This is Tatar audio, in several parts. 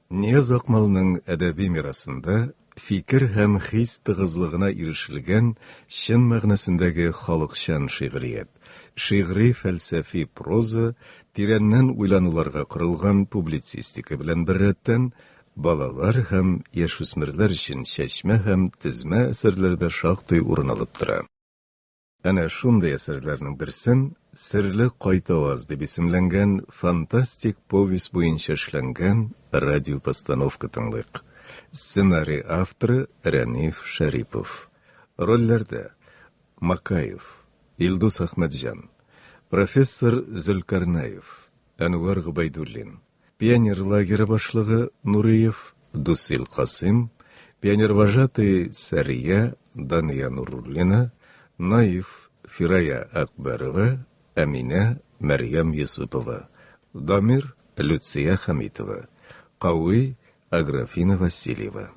Нияз Акмалның әдәби мирасында фикер һәм хис тыгызлыгына ирешелгән чын мәгънәсендәге халыкчан шигърият, шигъри фәлсәфи проза, тирәннән уйлануларга корылган публицистика белән беррәттән балалар һәм яшүсмерләр өчен чәчмә һәм тезмә әсәрләрдә шактый урын алып тора. Әнә шундый әсәрләрнең берсен «Серле кайтаваз» дип исемләнгән фантастик повесть буенча эшләнгән радиопостановка тыңлыйк. Сценарий авторы Рәниф Шәрипов. Рольләрдә Макаев, Илдус Ахмәтҗан, профессор Зөлкарнаев, Әнвар Губайдуллин, пионер лагере башлыгы Нуриев, Дусил Касым, пионер-вожатый Сәрия, Дания Нуруллина, Наив, Фирая Акбарова, Әминә, Мәрьям Юсупова, Дамир, Люция Хамитова, Кауи, Аграфина Васильева.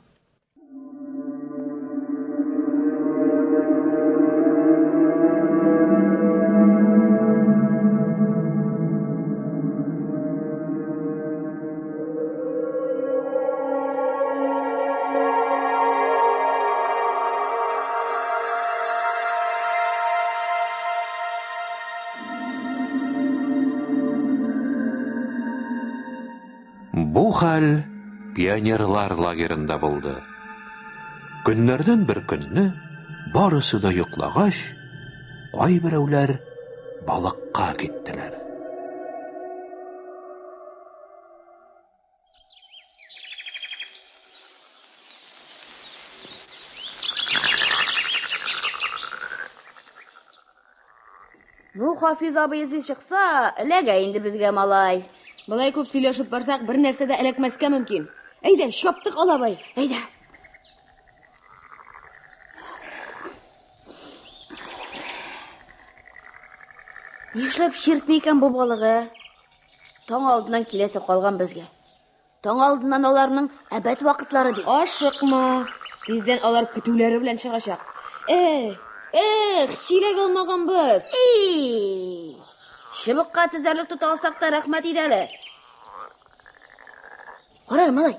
Бу хәл пионерлар лагерында булды. Көннәрдән бер көнне барысы да йоклагач, кайберәүләр балыкка киттеләр. Ну, Хафиз абый изе чыкса, эләгә инде безгә малай. Былай күп сөйләшеп барсак, бер нәрсә дә эләкмәскә мөмкин. Әйдә, шаптык алабай. Әйдә. Нишләп чиртми икән бу балыгы? Таң алдыннан киләсе калган безгә. Таң алдыннан аларның әбәт вакытлары ди. Ашыкма. Тиздән алар көтүләре белән чыгачак. Чиләк алмаганбыз. Шыбыкка тезәрлек тота алсак та рәхмәт иде әле. Кара, малай.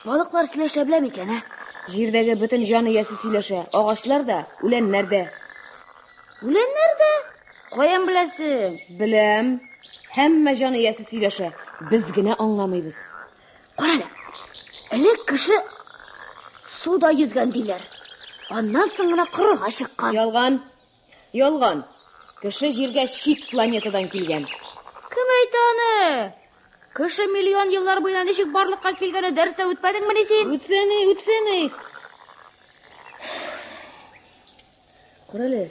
Балыклар сөйләшә белә микән, ә? Җирдәге бөтен җан иясе сөйләшә. Агачлар да, үләннәр дә. Үләннәр дә? Каян беләсең? Беләм. Һәммә җан иясе сөйләшә. Без генә аңламыйбыз. Кара әле. Элек кеше суда йөзгән диләр. Аннан соң гына кырыга чыккан. Ялган. Ялган. Кеше җиргә чит планетадан килгән. Кем әйтә аны? Кеше миллион еллар буена ничек барлыкка килгәне дәрестә үтмәдеңме ни син? Үтсәне. Күрәле.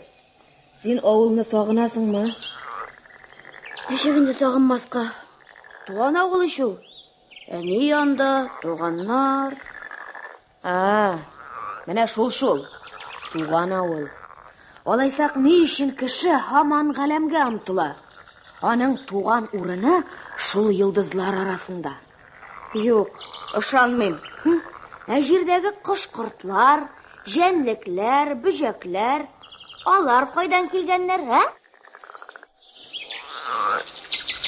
Син авылны сагынасыңмы? Ничек инде сагынмаска? Туган авыл шу. Әни янда, туганнар. Менә шул. Туган авыл. Алайсак ни өчен кеше һаман галәмгә омтыла? Аның туган урыны шул йылдызлар арасында. Юк, ышанмыйм. Ә җирдәге кош-кортлар, җәнлекләр, бөҗәкләр, алар кайдан килгәннәр, ә?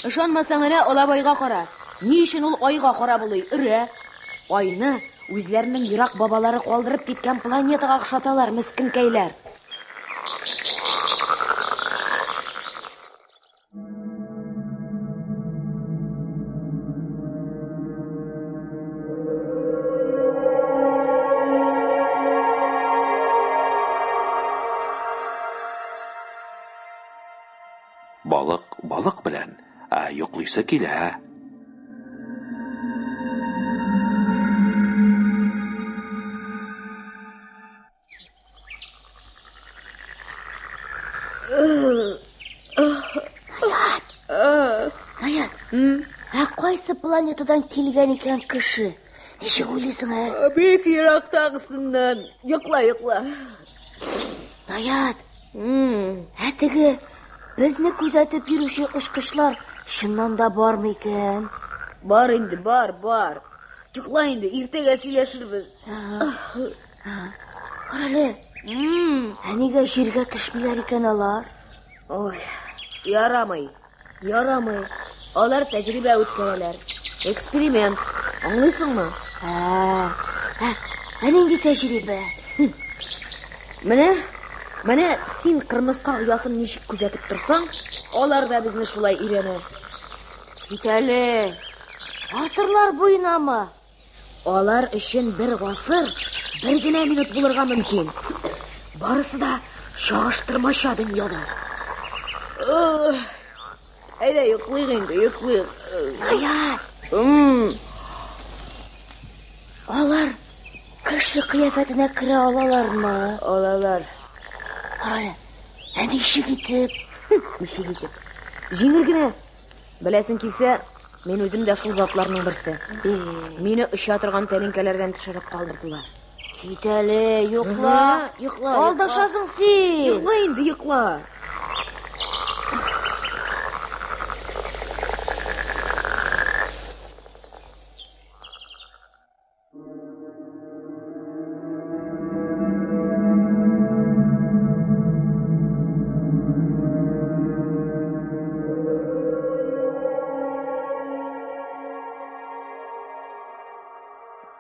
Ышанмасаң әнә Алабайга кара. Ни өчен ул айга кара булый? Өрә. Айны үзләренең ерак бабалары калдырып киткән планетага охшаталар, мескенкәйләр. Балык белән, йоклыйсы килә. Наят, кайсы планетадан килгән икән кеше? Ничек уйлыйсың, ә? Бик ерактагысыннан. Йокла. Наят, теге безне күзәтеп йөрүче очкычлар шуннан да бармы икән? Бар инде, бар. Йокла инде, иртәгә сөйләшербез. Карале. Нигә җиргә төшмиләр икән алар? Ой, ярамый. Алар тәҗрибә үткәрәләр. Эксперимент. Аңлыйсыңмы? Нинди тәҗрибә? Менә син кырмыска оясын ничек күзәтеп торсаң, алар да безне шулай өйрәнә. Кит әле. Гасырлар буенамы? Алар өчен бер гасыр бер генә минут булырга мөмкин. Барысы да чагыштырмача дөньяда. Әйдә, йоклыйк инде, йоклыйк. Алар кеше кыяфәтенә керә алалармы? Алалар. Карале. Ничек итеп? Ничек итеп? Җиңел генә. Беләсең килсә, мин үзем дә шул затларның берсе. Мине оча торган тәлинкәләрдән төшереп калдырдылар. Кит әле, йокла. Алдашасың син. Йокла инде, йокла.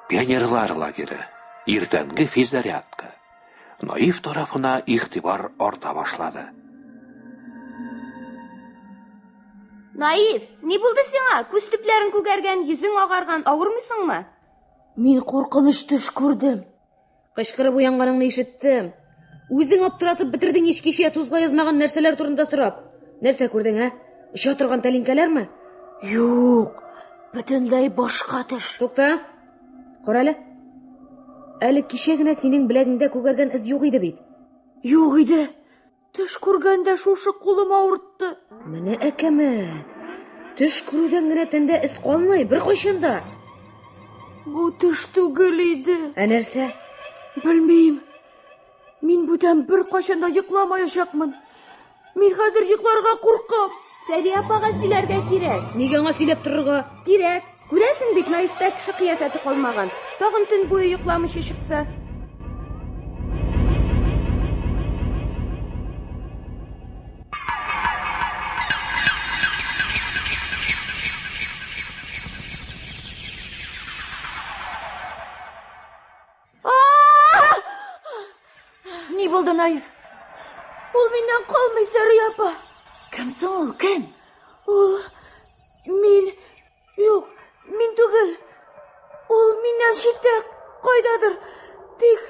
Пионерлар лагере. Иртәнге физзарядка. Наив тарафына игътибар арта башлады. Наив, ни булды сиңа? Күз төпләрен күгәргән, йөзең агарган, авырмыйсыңмы? Мин куркыныч төш күрдем. Кычкырып уянганыңны ишеттем. Үзең аптыратып бетердең ичкечә тузга язмаган нәрсәләр турында сорап. Нәрсә күрдең, Оча торган тәлинкәләрме? Юк, бөтенләй башка төш. Тукта. Кара әле. Әле кичә генә синең беләгеңдә күгәргән эз юк иде бит. Юк иде. Төш күргәндә шушы кулым авыртты. Менә әкәмәт. Төш күрүдән генә тәндә эз калмый, бер кайчанда. Бу төш түгел иде. Нәрсә? Белмим. Мин бүтән бер кайчанда йокламаячакмын. Мин хәзер йокларга куркам. Сәри апага сөйләргә кирәк. Нигә аңа сөйләп торырга? Кирәк. Күрәсең бит, Наифта кеше кыяфәте калмаган. Тагын төн буе йокламыйча чыкса. Ни булды, Наив? Ул миннән калмый, Сәри апа. Кем соң ул, кем? Ул... Мин... Юк, мин түгел. Ул миннән читтә, кайдадыр. Тик...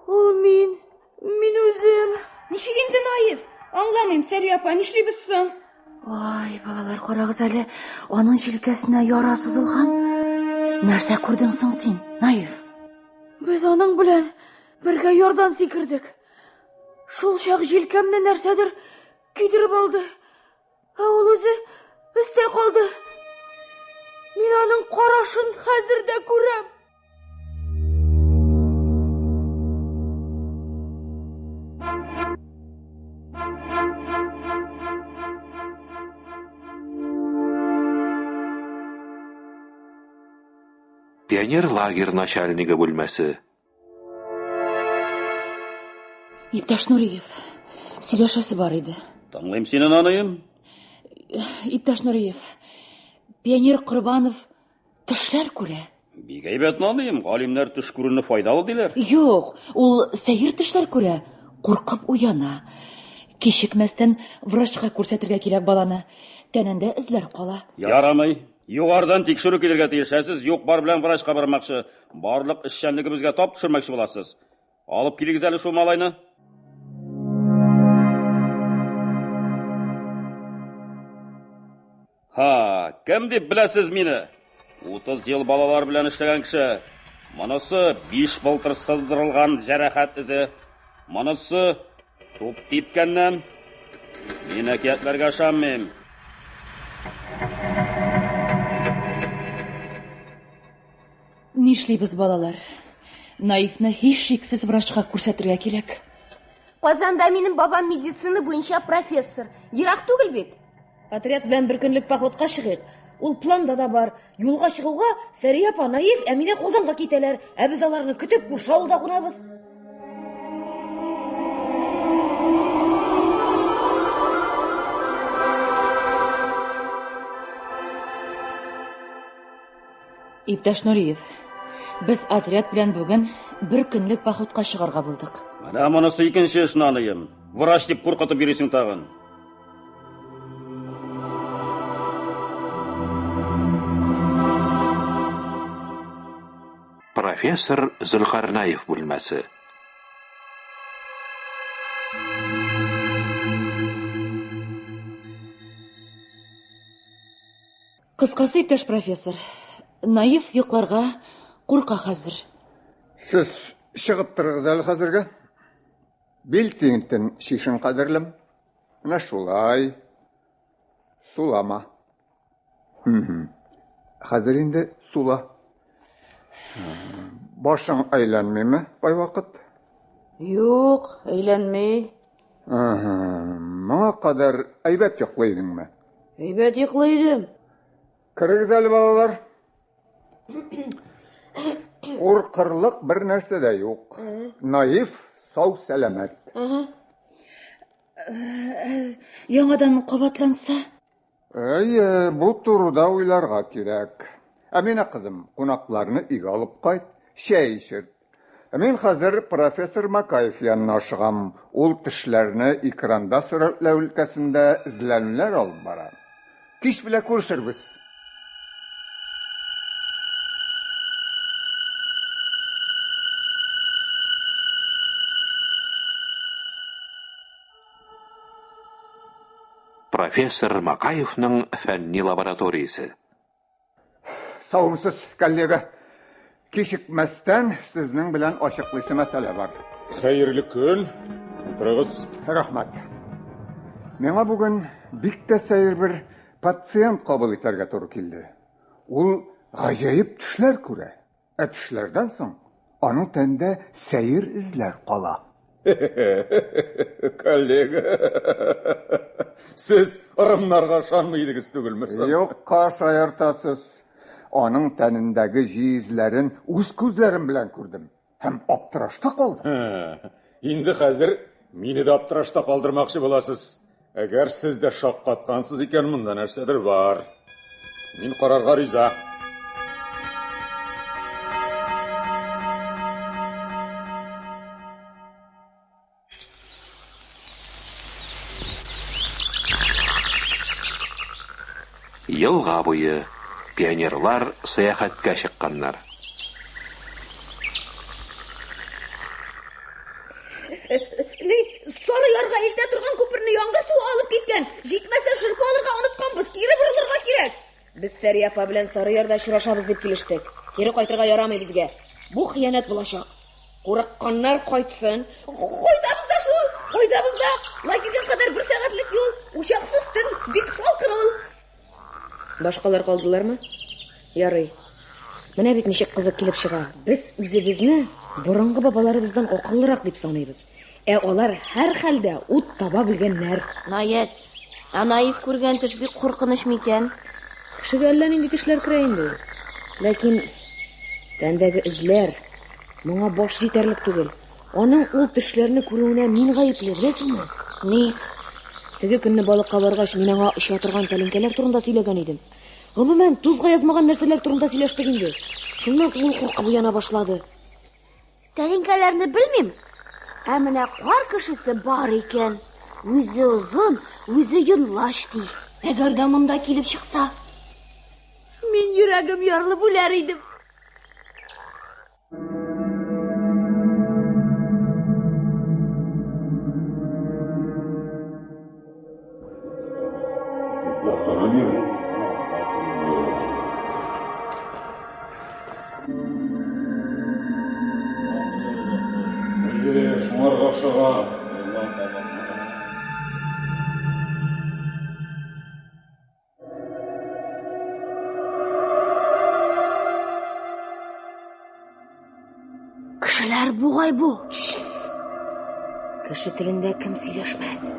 Ул мин үзем. Ничек инде, Наив? Аңламыйм, Сәри апа, нишлибез соң? Ай, балалар, карагыз әле, аның җилкәсенә яра сызылган. Нәрсә күрдең соң син, Наив? Без аның белән бергә ярдан сикердек. Шул чак җилкәмне нәрсәдер кидереп алды. Ул үзе өстә калды. Мин аның карашын хәзер дә күрәм. Пионер лагерь начальнигы бүлмәсе. Иптәш Нуриев, сөйләшәсе бар иде. Тыңлыйм сине, наныем. Иптәш Нуриев, пионер Корбанов төшләр күрә. Бик әйбәт, наныем. Галимнәр төш күрүне файдалы диләр. Юк, ул сәер төшләр күрә, куркып уяна. Кичекмәстән врачка күрсәтергә кирәк баланы. Тәнендә эзләр кала. Ярамый. Югардан тикшерү килергә тиешәсез. Юк, бар белән врачка бармакчы. Барлык эшчәнлегебезгә тап төшермәкче буласыз. Алып килегез әле шул малайны. Кем дип беләсез мине? 30 ел балалар белән эшләгән кеше. Монысы 5 былтыр сыздырылган җәрәхәт изе. Монысы туп типкәннән. Мин әкиятләргә ышанмыйм. Нишлибез, балалар? Наифны һич шиксез врачка күрсәтергә кирәк. Казанда минем бабам медицина буенча профессор. Ерак түгел бит. Отряд белән бер көнлек походка чыгыйк. Ул планда да бар. Юлга чыгуга Сәри апа, Наиф, Әминә Казанга китәләр. Ә без аларны көтеп күрше авылда кунабыз. Иптәш Нуриев, без отряд белән бүген бер көнлек походка чыгарга булдык. Менә монысы икенче эш, наныем. Врач дип куркытып йөрисең тагын. Профессор Зөлхарнаев бүлмәсе. Кыскасы, иптәш профессор, Наив йокларга курка хәзер. Сез чыгып торыгыз әле хәзергә. Бил тиңтен шишен кадерлем. Менә шулай. Сулама. Хәзер инде сула. Башың әйләнмиме бай вакыт? Юк, әйләнмәй. Моңа кадәр әйбәт йоклый идеңме? Әйбәт йоклыйдым. Кырыгыз әле балалар. Куркырлык бер нәрсә дә юк. Наив, сау сәламәт. Яңадан кабатланса? Бу турыда уйларга кирәк. Әминә кызым, кунакларны өйгә алып кайт, чәй эчер. Мин хәзер профессор Макаев янына ашыгам. Ул тешләрне экранда сурәтләү өлкәсендә эзләнүләр алып бара. Кич белән күрешербез. Профессор Макаевның фәнни лабораториясе. Саумсыз, коллега. Кичекмәстән сезнең белән ачыклыйсы мәсьәлә бар. Хәерле көн. Утырыгыз. Рәхмәт. Миңа бүген бик тә сәер бер пациент кабул итәргә туры килде. Ул гаҗәеп төшләр күрә. Төшләрдән соң аның тәндә сәер эзләр кала. Коллега. Сез ырымнарга шанмыйдыгыз түгелме? Юкка шаяртасыз. Аның тәнендәге җизләрен үз күзләрем белән күрдем. Һәм аптырашта калдым. Инде хәзер мине дә аптырашта калдырмакчы буласыз. Әгәр сез дә шаккаткансыз икән, монда нәрсәдер бар. Мин карарга риза. Елга буе пионерлар сәяхәткә чыкканнар. Сары ярга илтә торган күперне яңгыр суы алып киткән. Җитмәсә шырпы алырга онытканбыз. Кире борылырга кирәк. Без Сәрия апа белән Сары ярда очрашабыз дип килештек. Кире кайтырга ярамый безгә. Бу хыянат булачак. Курыкканнар кайтсын. Кайтабыз да шул. Кайтабыз да. Лагерьгә кадәр 1 сәгатьлек юл. Учаксыз төн бик салкын ул. Башкалар калдылармы? Ярый. Менә бит ничек кызык килеп чыга. Без үзебезне борынгы бабаларыбыздан акыллырак дип саныйбыз. Алар һәр хәлдә ут таба белгәннәр. Наят, Наив күргән төш бик куркыныч микән? Кешегә әллә нинди төшләр керә инде. Ләкин тәндәге эзләр моңа баш җитәрлек түгел. Аның ул төшләрне күрүенә мин гаепле, беләсеңме? Ни? Теге көнне балыкка баргач, мин аңа оча торган тәлинкәләр турында сөйләгән идем. Гомумән, тузга язмаган нәрсәләр турында сөйләштек инде. Шуннан соң ул куркып уяна башлады. Тәлинкәләрне белмим. Ә менә кар кешесе бар икән. Үзе озын, үзе йонлаш ди. Әгәр дә монда килеп чыкса, мин йөрәгем ярылып үләр идем. Шуңарга шыга. Кешеләр бугай бу. Кеше телендә кем сөйләшмәс?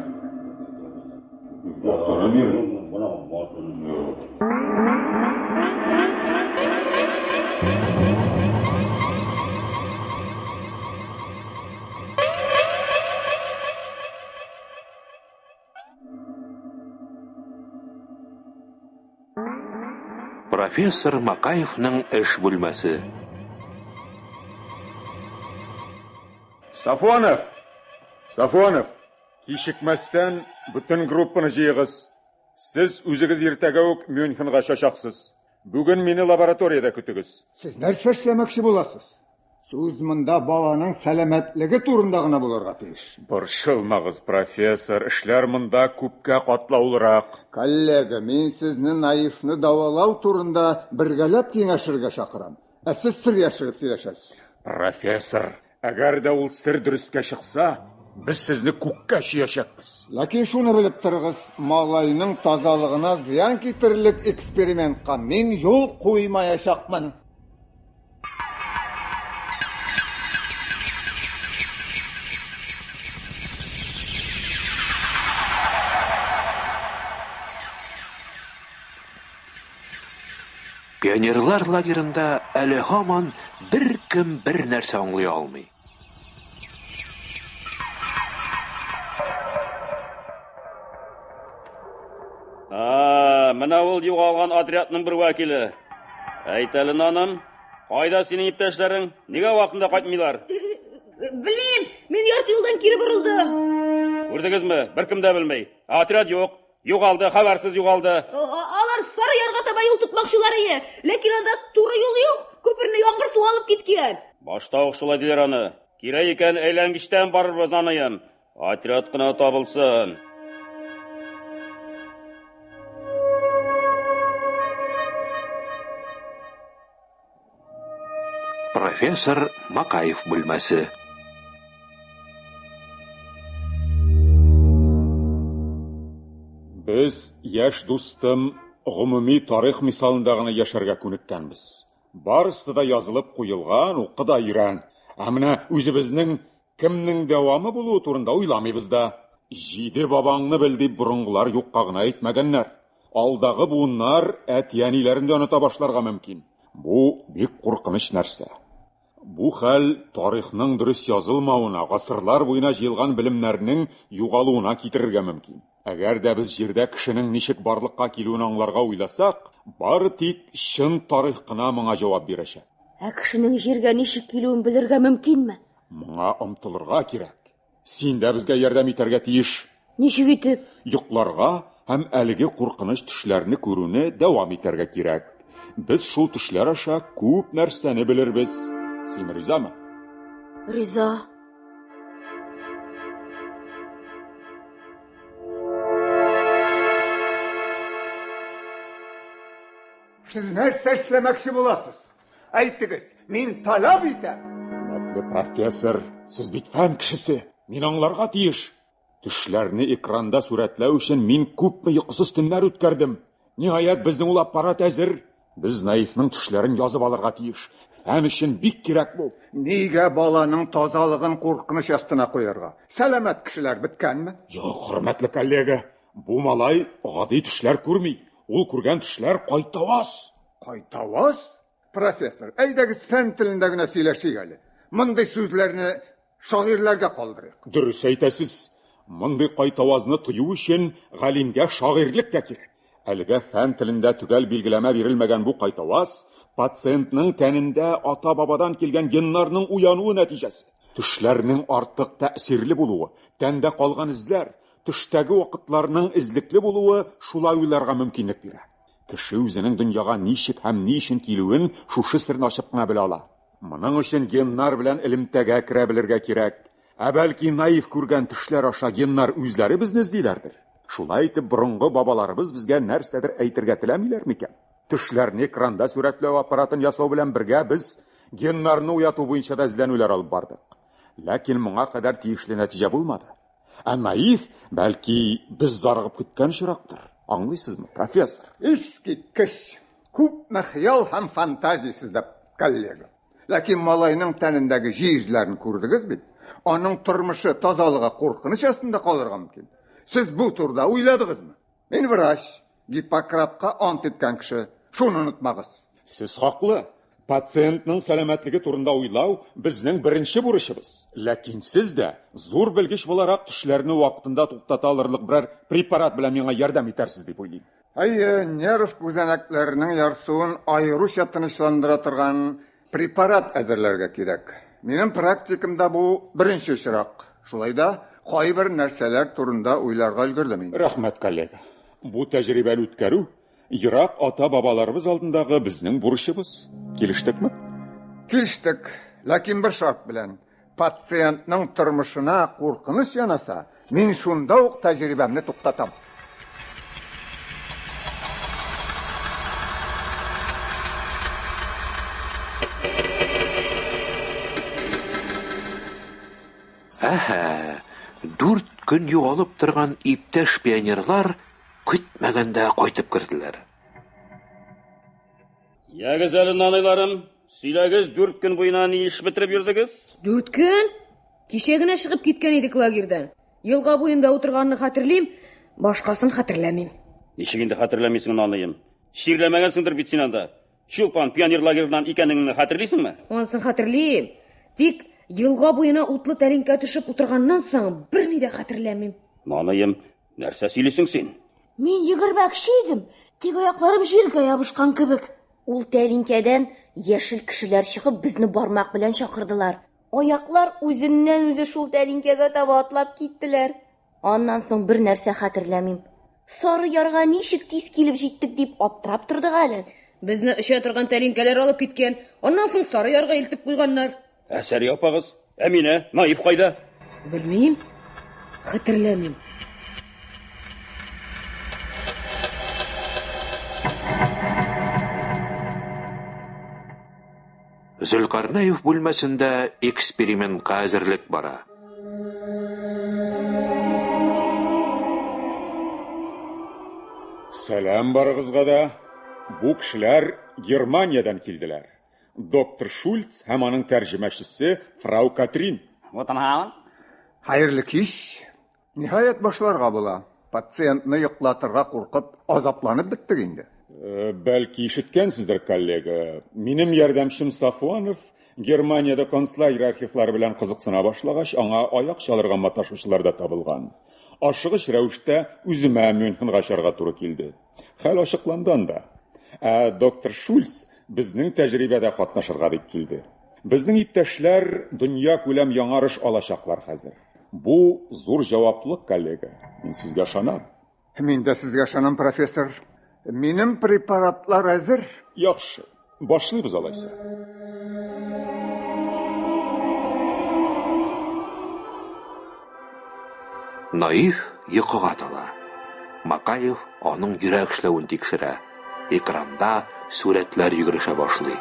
профессор Макаевның эш бүлмәсе. Сафонов, кешікмәстән бүтін группаны жиығыз. Сіз үзігіз ертәгә үк Мюнхенға шашақсыз. Бүгін мені лабораторияда күтігіз. Сіз нәрсе эшләмәкче буласыз? Сүз мында баланың сәламәтлеге турында гына булырга тиеш. Борчылмагыз, профессор, эшләр мында күпкә катлаулырак. Коллега, мин сезне наивны давалау турында бергәләп киңәшергә чакырам. Ә сез сер яшереп сөйләшәсез. Профессор, әгәр дә ул сер дөрескә чыкса, без сезне күккә чөячәкбез. Ләкин шуны белеп торыгыз, малайның тазалыгына зыян китерлек экспериментка мин юл куймаячакмын. Пионерлар лагерында әле һаман бер кем бер нәрсә аңлый алмый. Менә ул югалган отрядның бер вәкиле. Әйт әле, наным, кайда синең иптәшләрең? Нигә вакытында кайтмыйлар? Белмим, мин ярты юлдан кире борылдым. Күрдегезме? Беркем дә белмәй. Отряд юк. Югалды, хәбәрсез югалды. Алар сары ярга таба юл тотмакчылар иде. Ләкин анда туры юл юк. Күперне яңгыр су алып киткән. Башта ук шулай диләр аны. Кирәк икән әйләнгечтән барырбыз аныем. Отряд кына табылсын. Профессор Макаев бүлмәсе. Без, яшь дустым, гомуми тарих мисалында гына яшәргә күнеккәнбез. Барысы да язылып куелган, укы да өйрән. Ә менә үзебезнең кемнең дәвамы булуы турында уйламыйбыз да. Җиде бабаңны бел дип борынгылар юкка гына әйтмәгәннәр. Алдагы буыннар әтияниләрен дә оныта башларга мөмкин. Бу бик куркыныч нәрсә. Бу хәл тарихның дөрес язылмавына, гасырлар буена җыелган белемнәрнең югалуына китерергә мөмкин. Әгәр дә без җирдә кешенең ничек барлыкка килүен аңларга уйласак, бары тик чын тарих кына моңа җавап бирәчәк. Ә кешенең җиргә ничек килүен белергә мөмкинме? Моңа омтылырга кирәк. Син дә безгә ярдәм итәргә тиеш. Ничек итеп? Йокларга һәм әлеге куркыныч төшләрне күрүне дәвам итәргә кирәк. Без шул төшләр аша күп нәрсәне белербез. Син ризамы? Риза. Сез нәрсә эшләмәкче буласыз? Әйтегез, мин талап итәм. Хөрмәтле профессор, сез бит фән кешесе. Мин аңларга тиеш. Төшләрне экранда сурәтләү өчен мин күпме йокысыз төннәр үткәрдем. Ниһаять безнең ул аппарат әзер. Без наивның төшләрен язып алырга тиеш. Фән өчен бик кирәк бу. Нигә баланың тазалыгын куркыныч астына куярга? Сәламәт кешеләр биткәнме? Юк, хөрмәтле коллега, бу малай гади төшләр күрми. Ул күргән төшләр кайтаваз. Кайтаваз? Профессор, әйдәгез фән телендә генә сөйләшик әле. Мондый сүзләрне шагыйрьләргә калдырыйк. Дөрес әйтәсез. Мондый кайтавазны тыю өчен галимгә шагыйрьлек тә кирәк. Әлегә фән телендә төгәл билгеләмә бирелмәгән бу кайтаваз пациентның тәнендә ата-бабадан килгән геннарның уянуы нәтиҗәсе. Төшләрнең артык тәэсирле булуы, тәндә калган эзләр, төштәге вакытларның излекле булуы шулай уйларга мөмкинлек бирә. Кеше үзенең дөньяга ничек һәм ни өчен килүен шушы серне ачып кына белә ала. Моның өчен геннар белән элемтәгә керә белергә кирәк. Ә бәлки наив күргән төшләр аша геннар үзләре безне эзлиләрдер. Шулай итеп борынгы бабаларыбыз безгә нәрсәдер әйтергә теләмиләр микән? Төшләрне экранда сурәтләү аппаратын ясау белән бергә без геннарны уяту буенча да эзләнүләр алып бардык. Ләкин моңа кадәр тиешле нәтиҗә булмады. Ә наив, бәлки, без зарыгып көткән чирактыр. Аңлыйсызмы, профессор? Искиткеч. Күпме хыял һәм фантазия сездә, коллега. Ләкин малайның тәнендәге җирзләрне күрдегез бит? Аның тормышы тазалыгы куркыныч астында калырга мөмкин. Сез бу турда уйладыгызмы? Мин врач, Гиппократка ант иткән кеше. Шуны онытмагыз. Сез хаклы. Пациентның сәламәтлеге турында уйлау безнең беренче бурычыбыз. Ләкин сез дә зур белгеч буларак төшләрне вакытында туктата алырлык берәр препарат белән миңа ярдәм итәрсез дип уйлыйм. Нерв күзәнәкләренең ярсуын аеруча тынычландыра торган препарат әзерләргә кирәк. Минем практикамда бу беренче очрак. Шулай да кайбер нәрсәләр турында уйларга өлгердем инде. Рәхмәт, коллега. Бу тәҗрибәне үткәрү ерак ата-бабаларыбыз алдындагы безнең бурычыбыз. Килештекме? Килештек, ләкин бер шарт белән. Пациентның тормышына куркыныч янаса, мин шунда ук тәҗрибәмне туктатам. Әһә, 4 көн югалып торган иптәш пионерлар көтмәгәндә кайтып керделәр. Ягез әле, наныйларым, сөйләгез, 4 көн буена ни эш бетереп йөрдегез? 4 көн? Кичә генә чыгып киткән идек лагерьдән. Елга буенда утырганны хәтерлим, башкасын хәтерләмим. Ничек инде хәтерләмисең, наныем? Ширләмәгәнсеңдер бит син анда. Чулпан пионер лагереннан икәнлегеңне хәтерлисеңме? Анысын хәтерлим. Тик елга буена утлы тәлинкә төшеп утырганнан соң берни дә хәтерләмим. Наныем, нәрсә сөйлисең син? Мин йөгермәкче идем, тик аякларым җиргә ябышкан кебек. Ул тәлинкәдән яшел кешеләр чыгып безне бармак белән чакырдылар. Аяклар үзеннән-үзе шул тәлинкәгә таба атлап киттеләр. Аннан соң бер нәрсә хәтерләмим. Сары ярга ничек тиз килеп җиттек дип аптырап тордык әле. Безне эчә торган тәлинкәләр алып киткән. Аннан соң сары ярга илтеп куйганнар. Әсәр япагыз. Әминә, Наиф кайда? Белмим. Хәтерләмим. Зөлкарнәев бүлмәсендә экспериментка әзерлек бара. Сәлам барыгызга да. Бу кешеләр Германиядән килделәр. Доктор Шульц һәм аның тәрҗемәчесе фрау Катрин. Хәерле кич. Ниһаять башларга була. Пациентны йоклатырга куркып, азапланып биттек инде. Бәлки ишеткәнсездер, коллега. Минем ярдәмчем Сафуанов Германиядә концлагерь архивлары белән кызыксына башлагач, аңа аяк чалырга маташучылар да табылган. Ашыгыч рәвештә үземә Мюнхенга качарга туры килде. Хәл ачыкланды анда. Доктор Шульц безнең тәҗрибәдә катнашырга дип килде. Безнең иптәшләр дөнья күләм яңарыш алачаклар хәзер. Бу зур җаваплылык, коллега. Мин сезгә ышанам. Мин дә сезгә ышанам, профессор. Минем препаратлар әзер. Яхшы, башлыйбыз алайса. Наиф йокыга тала. Макаев аның йөрәк эшләвен тикшерә. Экранда сүрәтләр йөгерешә башлый.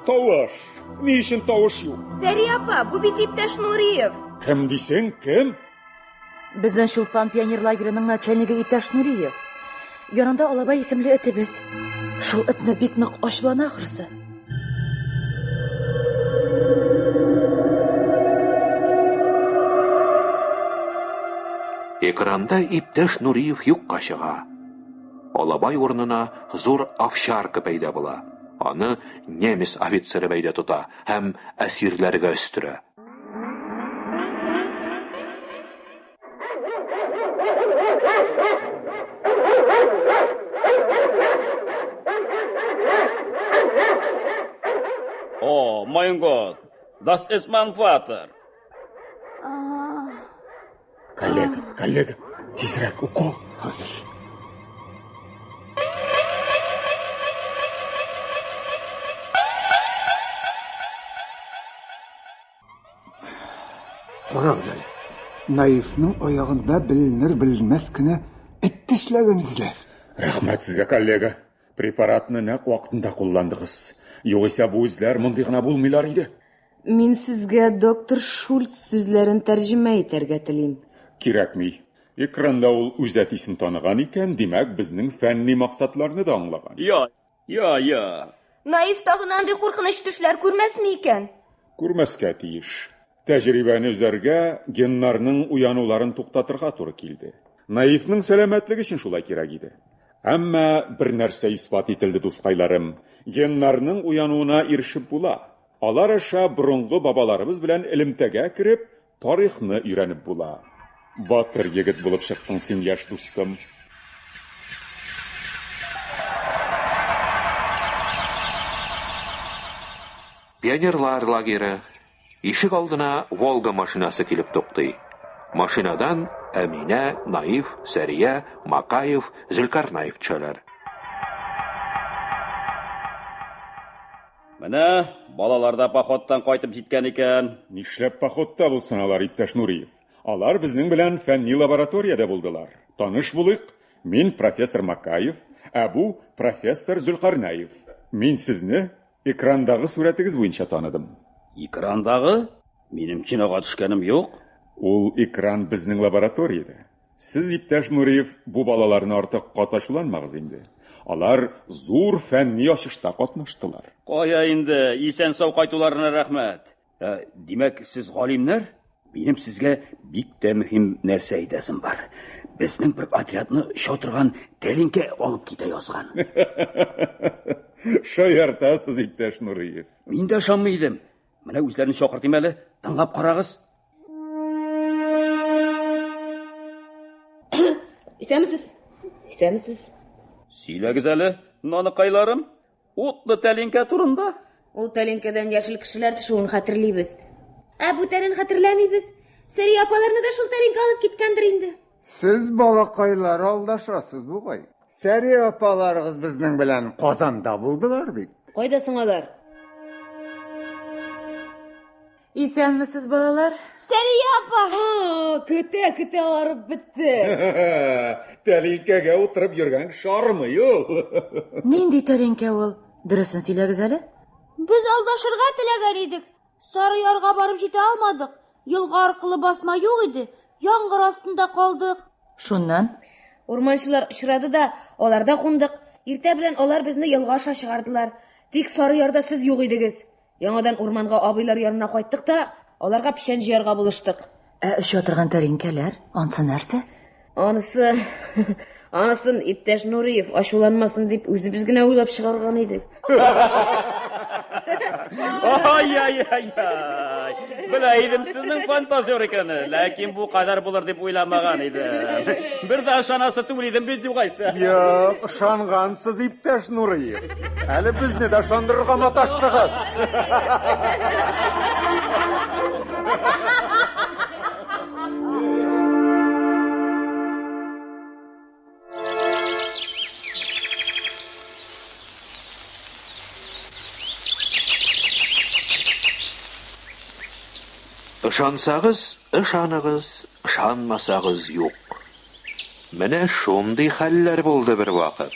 Тавыш! Ни өчен тавыш юк? Сәрия апа, бу бит иптәш Нуриев. Кем дисең, кем? Безнең Чулпан пионер лагерының начальнигы иптәш Нуриев. Янында Алабай исемле этебез. Шул этне бик нык ачулана ахрысы. Экранда иптәш Нуриев юкка чыга. Алабай урынына зур овчарка пәйда була. Аны немец офицеры бәйдә тота һәм әсирләргә өстерә. О, mein Gott, das ist mein Vater. Коллега, тизрәк укол. Хәзер. Карагыз әле. Наифның аягында беленер-беленмәс кенә эт тешләгән эзләр. Рәхмәт сезгә, коллега. Препаратны нәкъ вакытында кулландыгыз. Югыйсә бу эзләр мондый гына булмыйлар иде. Мин сезгә доктор Шульц сүзләрен тәрҗемә итәргә телим. Кирәкми. Экранда ул үз әтисен таныган икән, димәк безнең фәнни максатларны да аңлаган. Я. Наиф тагын андый куркыныч төшләр күрмәсме икән? Күрмәскә тиеш. Тәҗрибәне үзәргә геннарның уянуларын туктатырга туры килде. Наифның сәламәтлеге өчен шулай кирәк иде. Әмма бер нәрсә исбат ителде, дускайларым. Геннарның уянуына ирешеп була. Алар аша борынгы бабаларыбыз белән элемтәгә кирип, тарихны өйрәнеп була. Батыр егет булып чыктың син, яшь дустым. Пионерлар лагере. Ишек алдына Волга машинасы килеп туктый. Машинадан Әминә, Наиф, Сәрия, Макаев, Зөлкарнаев төшәләр. Менә балаларда походтан кайтып җиткән икән. Нишләп походта булсын алар, иптәш Нуриев? Алар безнең белән фәнни лабораториядә булдылар. Таныш булыйк, мин профессор Макаев, ә бу профессор Зөлкарнаев. Мин сезне экрандагы сурәтегез буенча таныдым. Экрандагы? Минем кинога төшкәнем юк. Ул экран безнең лабораториядә. Сез, иптәш Нуриев, бу балаларны артык каташуланмагыз инде. Алар зур фәнни ачышта катнаштылар. Кая инде, исән сау кайтуларына рәхмәт. Димәк, сез галимнәр? Минем сезгә бик тә мөһим нәрсә әйтәсем бар. Безнең бер отрядны шатырган тәлинкә алып китә язган. Шаяртасыз, иптәш Нуриев. Мин дә шамый идем. Менә үзләрен чакыртыйм әле, тыңлап карагыз. Исәмсез? Исәмсез? Сөйләгез әле, наныкайларым. Утлы тәлинкә турында. Ул тәлинкәдән яшел кешеләр төшүен хәтерлибез. Ә бүтәнен хәтерләмибез. Сәрия апаларны да шул тәлинкә алып киткәндер инде. Сез балакайлар алдашасыз бугай. Сәрия апаларыгыз безнең белән Казанда булдылар бит. Кайда сыңалар? Исәнмесез, балалар? Сәрия апа! Көтә арып бетте. Тәлинкәгә утырып йөргән шармый ул. Нинди тәлинкә ул? Дөресен сөйләгез әле. Без алдашырга теләгән идек. Сары ярга барып җитә алмадык. Елга аркылы басма юк иде. Яңгыр астында калдык. Шуннан Урманчылар очрады да, аларда кундык. Иртә белән алар безне елга аша чыгардылар. Тик Сары ярда сез юк идегез. Яңадан урманга абыйлар янына кайттык та, аларга печән җыярга булыштык. Өчә торган тәлинкәләр, ансы нәрсә? Анысын иптәш Нуриев ачуланмасын дип үзебез генә уйлап чыгарган идек. Ай. Белә идем сезнең фантазия икәнен, ләкин бу кадәр булыр дип уйламаган идем. Бер дә ышанасы түгел идем бит югайса. Юк, ышангансыз, иптәш Нуриев. Әле безне дә ышандырырга маташтыгыз. Ышансагыз, ышаныгыз, ышанмасагыз юк. Менә шундый хәлләр булды бер вакыт.